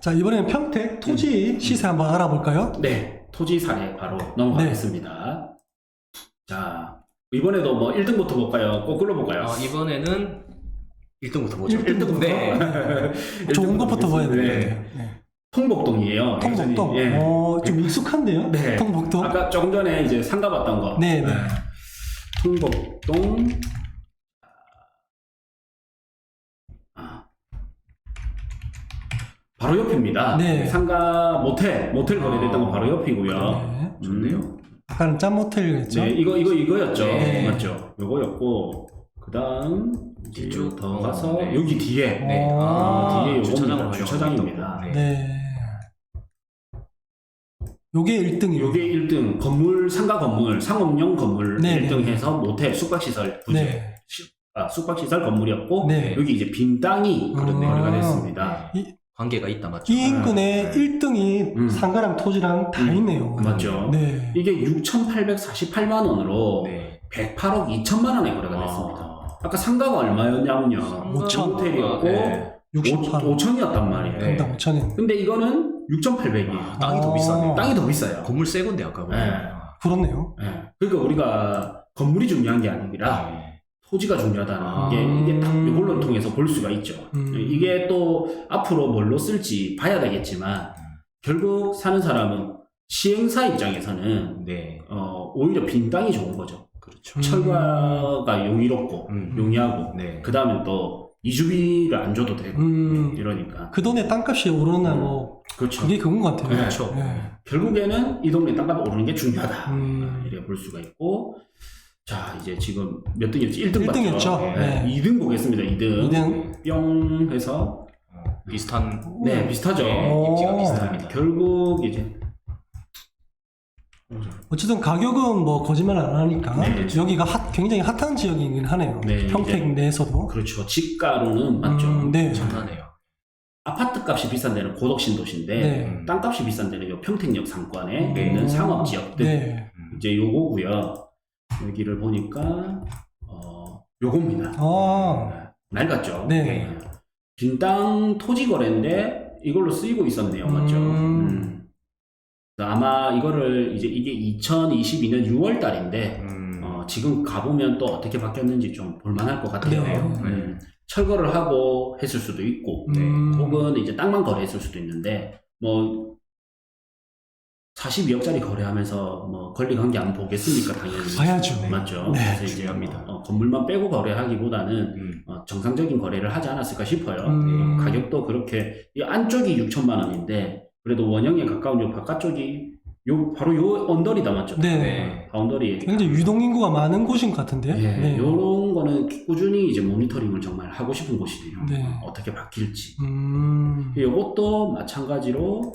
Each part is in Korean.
자, 이번에는 평택 토지 시세 한번 알아볼까요? 네, 토지 사례 바로 넘어가겠습니다. 자, 이번에도 뭐 1등부터 볼까요? 거꾸로 볼까요? 이번에는 1등부터 보죠. 1등부터. 네. 좋은 것부터 봐야 네. 되는데. 네. 통복동이에요. 통복동. 예. 좀 익숙한데요? 네. 통복동. 아까 조금 전에 이제 상가 봤던 거. 네, 네. 통복동. 바로 옆입니다. 네. 상가 모텔 거래됐던 거 바로 옆이고요. 네. 좋네요. 아까는 짠 모텔이었죠? 네, 이거였죠. 네. 맞죠? 요거였고, 그 다음, 이제 쭉 더 가서, 네. 여기 뒤에. 네. 뒤에 주차장으로 요겁니다. 주차장입니다. 네. 네. 요게 1등이에요. 요게 1등, 상가 건물, 상업용 건물 네, 1등 네. 해서 모텔, 숙박시설, 부재. 네. 숙박시설 건물이었고, 네. 여기 이제 빈 땅이 그렇네요. 거래가 됐습니다. 관계가 있다 맞죠? 이 인근에 네. 1등이 상가랑 토지랑 다 있네요. 맞죠? 네. 이게 6,848만 원으로 네. 108억 2천만 원에 거래가 됐습니다. 아까 상가가 얼마였냐면요. 5천. 모텔이었고, 네. 68원. 5천이었단 말이에요. 네. 평당 5천엔. 근데 이거는 6,800이에요. 땅이 더 비싸네요. 땅이 더 비싸요. 건물 새 건데 아까 보면. 네. 그렇네요. 예. 그러니까 우리가 건물이 중요한 게 아니라 네. 토지가 중요하다는 아. 이게 딱 이걸로 통해서 볼 수가 있죠. 이게 또 앞으로 뭘로 쓸지 봐야 되겠지만 결국 사는 사람은 시행사 입장에서는 네. 오히려 빈 땅이 좋은 거죠. 그렇죠. 철거가 용이롭고 용이하고 네. 그 다음에 또 이주비를 안 줘도 되고 이러니까 그 돈에 땅값이 오르나 뭐 그렇죠. 그게 그건 것 같아요. 그렇죠. 네. 결국에는 이 동네 땅값 오르는 게 중요하다. 음. 이렇게 볼 수가 있고, 자, 이제 지금 몇 등이었지? 1등 1등 맞죠? 였죠. 네. 2등 보겠습니다. 2등. 2등. 뿅 해서, 비슷한. 네, 비슷하죠. 네, 입지가 오. 비슷합니다. 결국 이제, 어쨌든 가격은 뭐 거짓말 안 하니까 네. 여기가 굉장히 핫한 지역이긴 하네요. 네, 평택 이제- 내에서도. 그렇죠. 집가로는 맞죠. 네. 장난해요. 아파트 값이 비싼 데는 고덕신도시인데, 네. 땅값이 비싼 데는 요 평택역 상권에 네. 있는 상업지역들. 네. 이제 요거고요. 여기를 보니까, 요겁니다. 낡았죠. 네. 빈 땅 토지 거래인데 이걸로 쓰이고 있었네요. 맞죠? 아마 이거를 이게 2022년 6월 달인데 지금 가보면 또 어떻게 바뀌었는지 좀 볼만할 것 같아요. 네. 철거를 하고 했을 수도 있고 혹은 이제 땅만 거래했을 수도 있는데 뭐 42억짜리 거래하면서 뭐 권리관계 안 보겠습니까? 당연히 봐야죠. 맞죠? 네, 그래서 이제 중요합니다. 건물만 빼고 거래하기보다는 정상적인 거래를 하지 않았을까 싶어요. 가격도 그렇게 이 안쪽이 6천만 원인데 그래도 원형에 가까운 요 바깥쪽이 바로 요 언더리 남았죠. 네. 바운더리. 굉장히 유동인구가 많은 곳인 것 같은데요. 예, 네. 요런 거는 꾸준히 이제 모니터링을 정말 하고 싶은 곳이에요. 네. 어떻게 바뀔지. 요것도 마찬가지로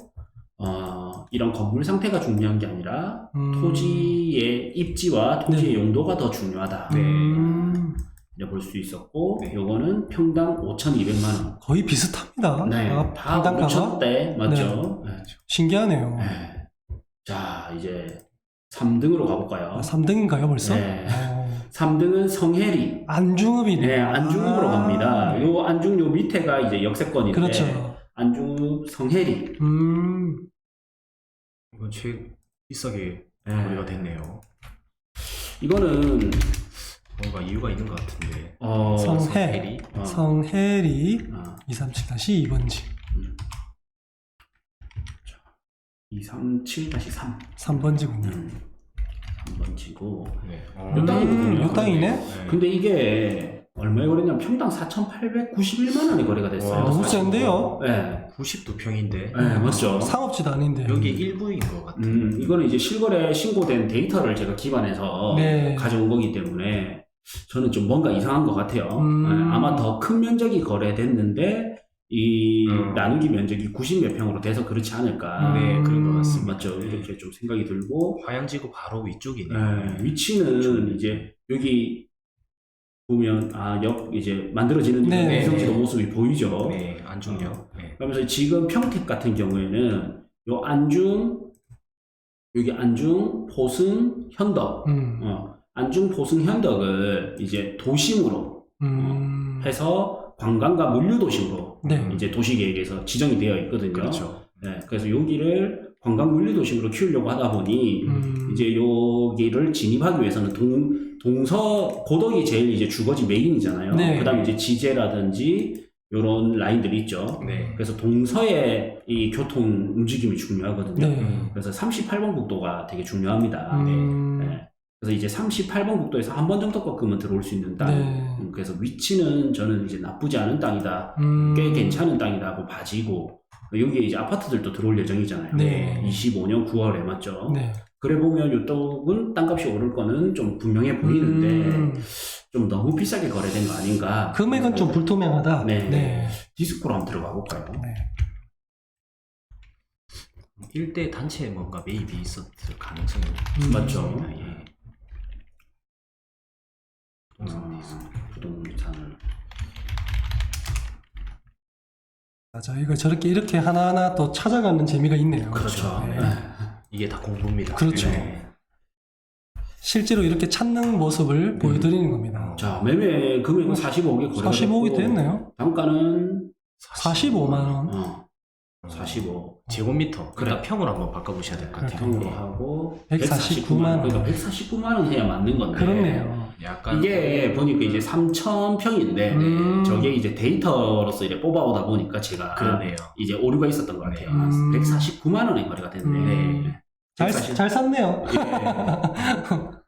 이런 건물 상태가 중요한 게 아니라 토지의 입지와 토지의 네. 용도가 더 중요하다. 이렇게 볼 수 있었고, 네. 요거는 평당 5,200만 원. 거의 비슷합니다. 네, 아, 다 평당가가 5천대 맞죠? 네. 신기하네요. 네. 자, 이제 3등으로 가볼까요? 3등인가요 벌써? 네. 3등은 성혜리. 안중읍이네요. 네, 안중읍으로 갑니다. 요 안중 요 밑에가 이제 역세권인데, 그렇죠. 안중읍 성혜리. 이건 제일 비싸게 네. 거래가 됐네요. 이거는 뭔가 이유가 있는 것 같은데. 성혜. 성혜리 아, 237-2번지 237-3. 3번지군요. 3번지고. 네. 요 땅이거든요. 요 땅이네? 근데 이게 얼마에 거래냐면 평당 4,891만 원에 거래가 됐어요. 너무 센데요? 네. 92평인데. 네, 맞죠. 상업지도 아닌데. 여기 일부인 것 같아요. 이거는 이제 실거래 신고된 데이터를 제가 기반해서 네. 가져온 거기 때문에 저는 좀 뭔가 이상한 것 같아요. 네, 아마 더 큰 면적이 거래됐는데 이 나누기 면적이 90몇 평으로 돼서 그렇지 않을까. 네, 그런 것 같습니다. 맞죠. 이렇게 좀 생각이 들고 화양지구 바로 위쪽이네요. 네, 위치는 이제 여기 보면 이제 만들어지는 네. 위성지도 모습이 보이죠. 네, 안중역. 네. 그러면서 지금 평택 같은 경우에는 요 안중, 여기 안중, 포승, 현덕, 안중, 포승, 현덕을 이제 도심으로 해서 관광과 물류 도심으로 네. 이제 도시계획에서 지정이 되어 있거든요. 그렇죠. 네, 그래서 여기를 관광 물리 도심으로 키우려고 하다 보니 이제 여기를 진입하기 위해서는 동서 고덕이 제일 이제 주거지 메인이잖아요. 네. 그다음에 이제 지제라든지 이런 라인들이 있죠. 네. 그래서 동서의 이 교통 움직임이 중요하거든요. 네. 그래서 38번 국도가 되게 중요합니다. 네. 그래서 이제 38번 국도에서 한 번 정도 꺾으면 들어올 수 있는 땅. 네. 그래서 위치는 저는 이제 나쁘지 않은 땅이다. 꽤 괜찮은 땅이다고 봐지고 여기에 이제 아파트들도 들어올 예정이잖아요. 네. 25년 9월에 맞죠. 네. 그래 보면 이쪽은 땅값이 오를 거는 좀 분명해 보이는데 좀 너무 비싸게 거래된 거 아닌가. 금액은 좀 불투명하다. 네. 네. 디스코로 한번 들어가 볼까요? 네. 일대 단체에 뭔가 매입이 있었을 가능성이 맞죠. 있습니다. 예. 부동산을. 맞아. 이거 저렇게 이렇게 하나하나 또 찾아가는 재미가 있네요. 그렇죠. 네. 네. 이게 다 공부입니다. 그렇죠. 네. 실제로 이렇게 찾는 모습을 보여드리는 겁니다. 자, 매매 금액은 45억에 거래가 45억이 됐고, 됐나요? 단가는 45만 원. 45. 제곱미터. 그래. 그러니까 평으로 한번 바꿔보셔야 될 것 같아요. 평으로 예. 하고 149만 원. 그러니까 149만 원 해야 맞는 건데. 그렇네요. 약간 이게 보니까 이제 3,000평인데 저게 이제 데이터로서 이제 뽑아오다 보니까 제가 그러네요. 이제 오류가 있었던 것 같아요. 149만 원에 거래가 됐네. 네. 잘 샀네요. 예.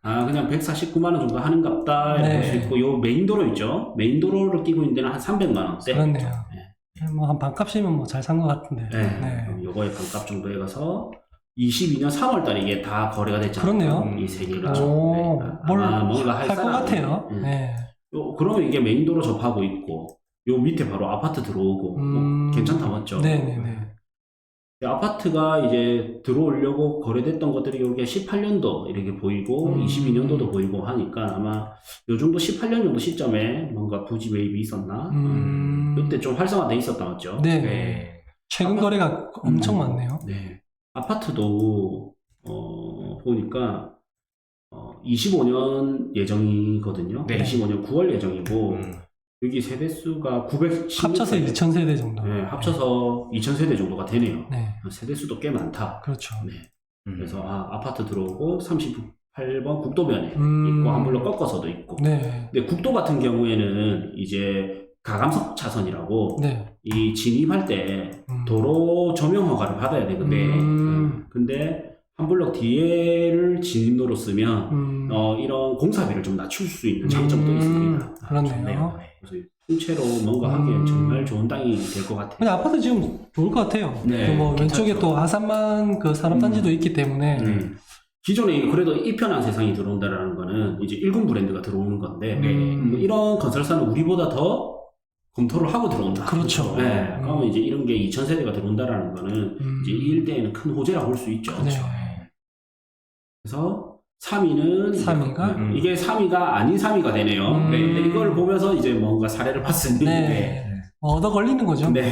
아, 그냥 149만 원 정도 하는갑다 네. 볼 수 있고, 요 메인 도로 있죠? 메인 도로를 끼고 있는 데는 한 300만 원대. 그렇네요. 네. 뭐 한 반값이면 뭐 잘 산 것 같은데. 네. 네. 그럼 요거의 반값 정도에 가서 22년 3월 달에 이게 다 거래가 됐잖아요. 그렇네요. 이 세 개가. 오, 네. 뭘 아마 뭔가 할 것 사람이- 같아요. 음. 네. 그러면 이게 메인 도로 접하고 있고, 요 밑에 바로 아파트 들어오고, 괜찮다 맞죠? 네네네. 아파트가 이제 들어오려고 거래됐던 것들이 여기 18년도 이렇게 보이고 22년도도 보이고 하니까 아마 요 정도 18년 정도 시점에 뭔가 부지 매입이 있었나? 그때 좀 활성화돼 있었다 맞죠? 네. 네. 최근 거래가 엄청 많네요. 네. 아파트도 보니까 25년 예정이거든요. 네. 25년 9월 예정이고 여기 세대수가 910 합쳐서 2000세대 정도. 네, 합쳐서 2000세대 정도가 되네요. 네. 세대수도 꽤 많다. 그렇죠. 네. 그래서 아파트 들어오고 38번 국도변에 있고 한 블록 꺾어서도 있고. 네. 근데 국도 같은 경우에는 이제 가감석 차선이라고 네. 이 진입할 때 도로 조명 허가를 받아야 되거든요. 근데 한 블록 뒤에를 진입로로 쓰면 이런 공사비를 좀 낮출 수 있는 장점도 있습니다. 그렇네요. 그래서 통째로 뭔가 하기엔 정말 좋은 땅이 될 것 같아요. 근데 아파트 지금 좋을 것 같아요. 네, 또 뭐 괜찮죠. 왼쪽에 또 아산만 그 산업단지도 있기 때문에 기존에 그래도 이편한 세상이 들어온다라는 거는 이제 일군 브랜드가 들어오는 건데 뭐 이런 건설사는 우리보다 더 검토를 하고 들어온다. 그렇죠. 네. 그러면 이제 이런 게 2000세대가 들어온다라는 거는 이제 이 일대에는 큰 호재라고 볼 수 있죠. 네. 그래서 3위는 3위가? 이게 3위가 아닌 3위가 되네요. 네. 근데 이걸 보면서 이제 뭔가 사례를 봤으니 네. 얻어 걸리는 거죠. 네.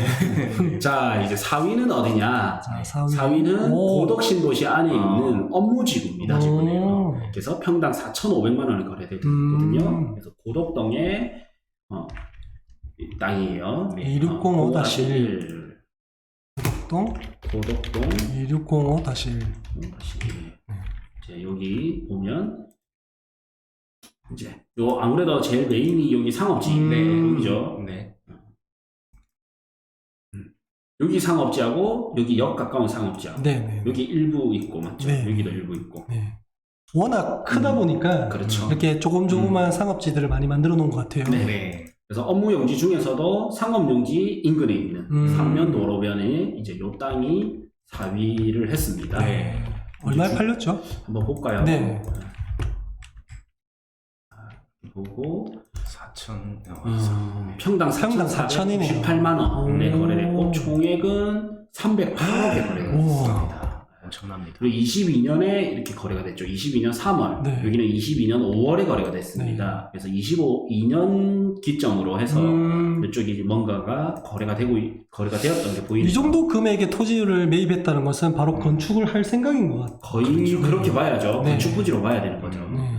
자, 이제 4위는 어디냐? 자, 4위. 4위는 오. 고덕 신도시 안에 있는 업무지구입니다. 오. 그래서 평당 4,500만 원에 거래됐거든요. 그래서 고덕동의 땅이에요. 2605-1 고덕동 고덕동 2605-1 이제 여기 보면 이제 요 아무래도 제일 메인이 여기 상업지 여기죠. 네. 여기 상업지하고 여기 역 가까운 상업지하고 네네. 여기 일부 있고 맞죠? 네. 여기도 일부 있고. 네. 워낙 크다 보니까 그렇죠. 이렇게 조그만 상업지들을 많이 만들어 놓은 것 같아요. 네. 네. 그래서 업무 용지 중에서도 상업 용지 인근에 있는 삼면 도로변에 이제 요 땅이 4위를 했습니다. 네. 얼마에 팔렸죠? 한번 볼까요? 네. 보고 4천. 평당 4,000이네요. 4,498만 원에 오. 거래됐고 총액은 308억에 거래가 됐습니다. 엄청납니다. 그리고 22년에 이렇게 거래가 됐죠. 22년 3월. 네. 여기는 22년 5월에 거래가 됐습니다. 그래서 25년 기점으로 해서 이쪽이 뭔가가 거래가 되었던 게 보이죠. 이 정도 금액의 토지를 매입했다는 것은 바로 건축을 할 생각인 것 같아요. 거의 그렇게 봐야죠. 네. 건축 부지로 봐야 되는 거죠. 네.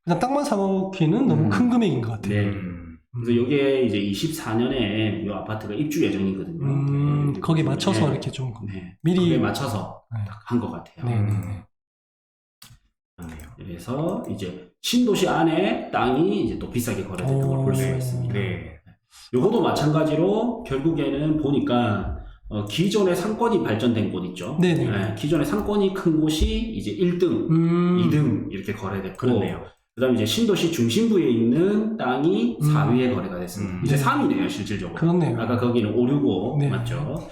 그냥 땅만 사놓기는 너무 큰 금액인 것 같아요. 네. 그래서 이게 이제 24년에 이 아파트가 입주 예정이거든요. 네. 거기에 맞춰서 네. 이렇게 좀 네. 미리 거기에 맞춰서 네. 한 것 같아요. 네. 그렇네요. 그래서 이제 신도시 안에 땅이 이제 또 비싸게 거래됐던 걸 볼 수가 있습니다. 네. 요것도 마찬가지로 결국에는 보니까 기존의 상권이 발전된 곳 있죠. 네네. 네, 기존의 상권이 큰 곳이 이제 1등, 2등 이렇게 거래됐고, 그렇네요. 그다음에 이제 신도시 중심부에 있는 땅이 4위에 거래가 됐습니다. 이제 네. 3위네요, 실질적으로. 그렇네요. 아까 거기는 5, 6, 5 네. 맞죠?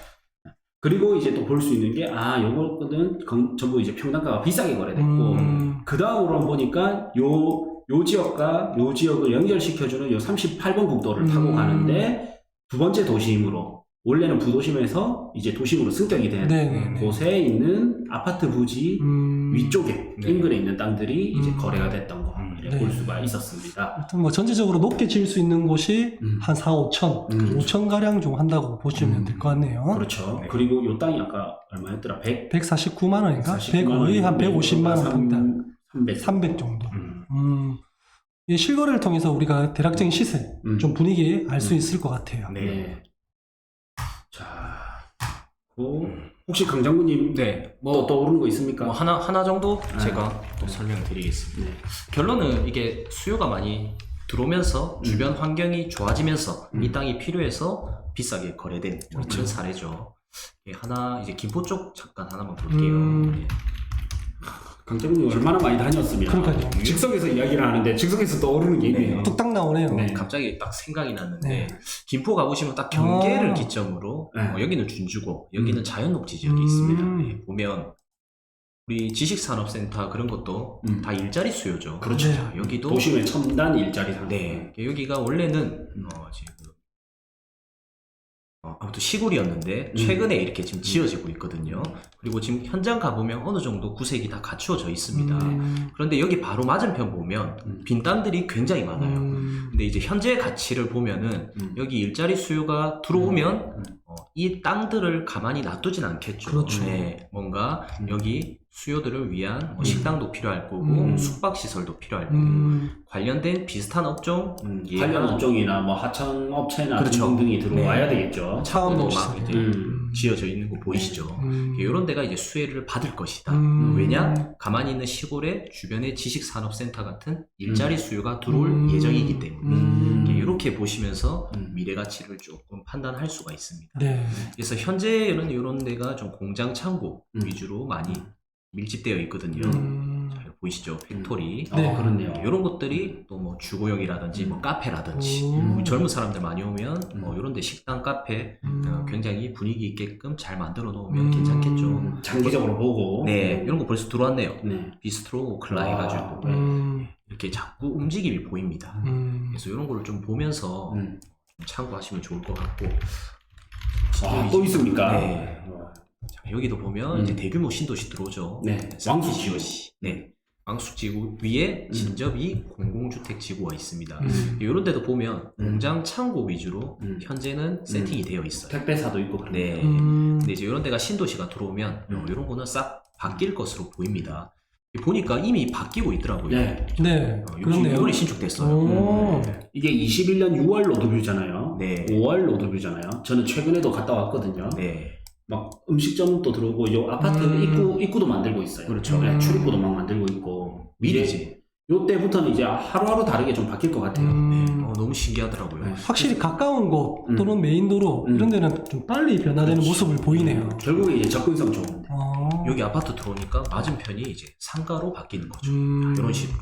그리고 이제 또 볼 수 있는 게, 요거는 전부 이제 평당가가 비싸게 거래됐고, 그 다음으로 보니까 요 지역과 요 지역을 연결시켜주는 요 38번 국도를 타고 가는데, 두 번째 도심으로, 원래는 부도심에서 이제 도심으로 승격이 된 네네. 곳에 있는 아파트 부지 위쪽에 네. 인근에 있는 땅들이 이제 거래가 됐던 거 네. 볼 수가 있었습니다. 하여튼 뭐 전체적으로 높게 지을 수 있는 곳이 한 4, 5천, 5천 가량 좀 한다고 보시면 될 것 같네요. 그렇죠. 네. 그리고 요 땅이 아까 얼마였더라? 149만 원인가? 149만 거의 한 150만 원 한다. 300. 300 정도. 이 실거래를 통해서 우리가 대략적인 시세, 좀 분위기 알 수 있을 것 같아요. 네. 자, 혹시 강장군님 네. 또 떠오르는 거 있습니까? 뭐 하나 정도 네. 제가 또 설명드리겠습니다. 네. 결론은 이게 수요가 많이 들어오면서 주변 환경이 좋아지면서 이 땅이 필요해서 비싸게 거래된 뭐 그런 사례죠. 하나 이제 김포 쪽 잠깐 하나만 볼게요. 예. 강장군님 얼마나 많이 다녔으면 그러니까요. 즉석에서 이야기를 하는데 즉석에서 떠오르는 게 있네요. 뚝딱 나오네요. 네. 갑자기 딱 생각이 났는데 네. 김포 가보시면 딱 경계를 아. 기점으로 네. 여기는 준주고 여기는 자연녹지 지역이 있습니다. 예, 보면 우리 지식산업센터 그런 것도 다 일자리 수요죠. 그렇죠. 자, 여기도 도심의 첨단 일자리 상권. 네, 여기가 원래는 지금 아무튼 시골이었는데 최근에 이렇게 지금 지어지고 있거든요. 그리고 지금 현장 가보면 어느 정도 구색이 다 갖추어져 있습니다. 그런데 여기 바로 맞은편 보면 빈 땅들이 굉장히 많아요. 근데 이제 현재 가치를 보면은 여기 일자리 수요가 들어오면 이 땅들을 가만히 놔두진 않겠죠. 그렇죠. 네, 뭔가 여기 수요들을 위한 뭐 식당도 필요할 거고 숙박시설도 필요할 거고 관련된 비슷한 업종 관련 업종이나 뭐 하청 업체나 그렇죠. 등등이 들어와야 네. 되겠죠. 차원도 차원도 막 이제 지어져 있는 거 보이시죠? 이런 데가 이제 수혜를 받을 것이다. 왜냐? 가만히 있는 시골에 주변에 지식산업센터 같은 일자리 수요가 들어올 예정이기 때문에 이렇게 보시면서 미래 가치를 조금 판단할 수가 있습니다. 네. 그래서 현재는 이런 데가 좀 공장 창고 위주로 많이 밀집되어 있거든요. 자, 보이시죠? 팩토리. 네. 그렇네요. 이런 것들이 또 뭐 주거용이라든지 뭐 카페라든지 우리 젊은 사람들 많이 오면 뭐 이런 데 식당, 카페 굉장히 분위기 있게끔 잘 만들어 놓으면 괜찮겠죠. 장기적으로 보고. 네, 이런 거 벌써 들어왔네요. 네. 비스트로 클라 해가지고 이렇게 자꾸 움직임이 보입니다. 그래서 이런 거를 좀 보면서 좀 참고하시면 좋을 것 같고. 또 있습니까? 네. 자, 여기도 보면 이제 대규모 신도시 들어오죠. 네. 왕숙지구. 네. 왕숙지구 위에 진접이 공공주택 지구가 있습니다. 이런 데도 보면 공장 창고 위주로 현재는 세팅이 되어 있어요. 택배사도 있고 그런 네. 거. 근데 이제 이런 데가 신도시가 들어오면 이런 거는 싹 바뀔 것으로 보입니다. 보니까 이미 바뀌고 있더라고요. 네. 네. 그렇네요. 이번에 신축됐어요. 오. 이게 21년 6월 로드뷰잖아요. 네. 5월 로드뷰잖아요. 저는 최근에도 갔다 왔거든요. 네. 막 음식점도 들어오고 요 아파트 입구도 만들고 있어요. 그렇죠. 네, 출입구도 막 만들고 있고 미리지. 요때부터는 이제 하루하루 다르게 좀 바뀔 것 같아요. 네. 너무 신기하더라고요. 네. 확실히 가까운 곳 또는 메인도로 이런 데는 좀 빨리 변화되는 모습을 보이네요. 결국에 이제 접근성 좋은데. 여기 아파트 들어오니까 맞은편이 이제 상가로 바뀌는 거죠. 이런 식으로.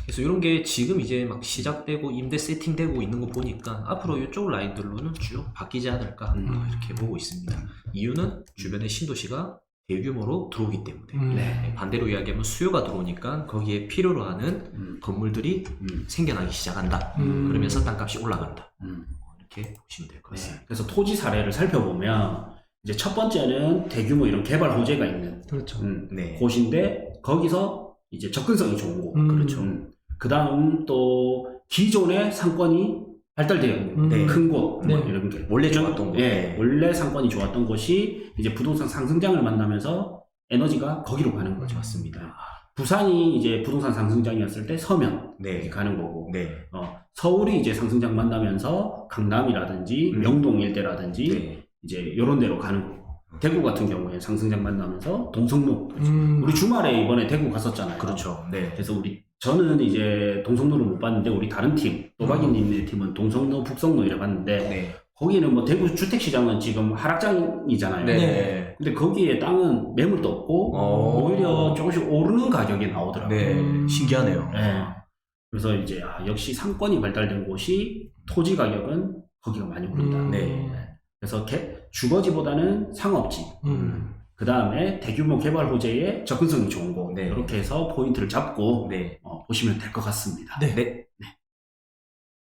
그래서 이런 게 지금 이제 막 시작되고 임대 세팅되고 있는 거 보니까 앞으로 이쪽 라인들로는 쭉 바뀌지 않을까 이렇게 보고 있습니다. 이유는 주변에 신도시가 대규모로 들어오기 때문에. 네. 반대로 이야기하면 수요가 들어오니까 거기에 필요로 하는 건물들이 생겨나기 시작한다. 그러면서 땅값이 올라간다. 이렇게 보시면 될 것 같습니다. 네. 그래서 토지 사례를 살펴보면 이제 첫 번째는 대규모 이런 개발 호재가 있는 그렇죠. 네. 곳인데 거기서 이제 접근성이 좋은 곳. 그렇죠. 그 다음 또 기존의 상권이 발달되어 있는 큰 곳. 네. 뭐 이런 게. 원래 좋았던 곳. 예, 원래 상권이 좋았던 곳이 이제 부동산 상승장을 만나면서 에너지가 거기로 가는 거죠. 맞습니다. 부산이 이제 부동산 상승장이었을 때 서면 네. 이렇게 가는 거고, 네. 서울이 이제 상승장 만나면서 강남이라든지 명동 일대라든지 네. 이제 이런 데로 가는 거고, 대구 같은 경우에 상승장 만나면서 동성로. 우리 주말에 이번에 대구 갔었잖아요. 그렇죠. 네. 그래서 저는 이제 동성로를 못 봤는데 우리 다른 팀, 또박이님의 팀은 동성로, 북성로 이래 봤는데 네. 거기는 뭐 대구 주택시장은 지금 하락장이잖아요. 네. 근데 거기에 땅은 매물도 없고 오히려 조금씩 오르는 가격이 나오더라고요. 네. 신기하네요. 네. 그래서 이제 역시 상권이 발달된 곳이 토지 가격은 거기가 많이 오른다. 네. 그래서 주거지보다는 상업지, 그 다음에 대규모 개발 호재에 접근성이 좋은 곳, 네. 이렇게 해서 포인트를 잡고 네. 보시면 될 것 같습니다. 네. 네.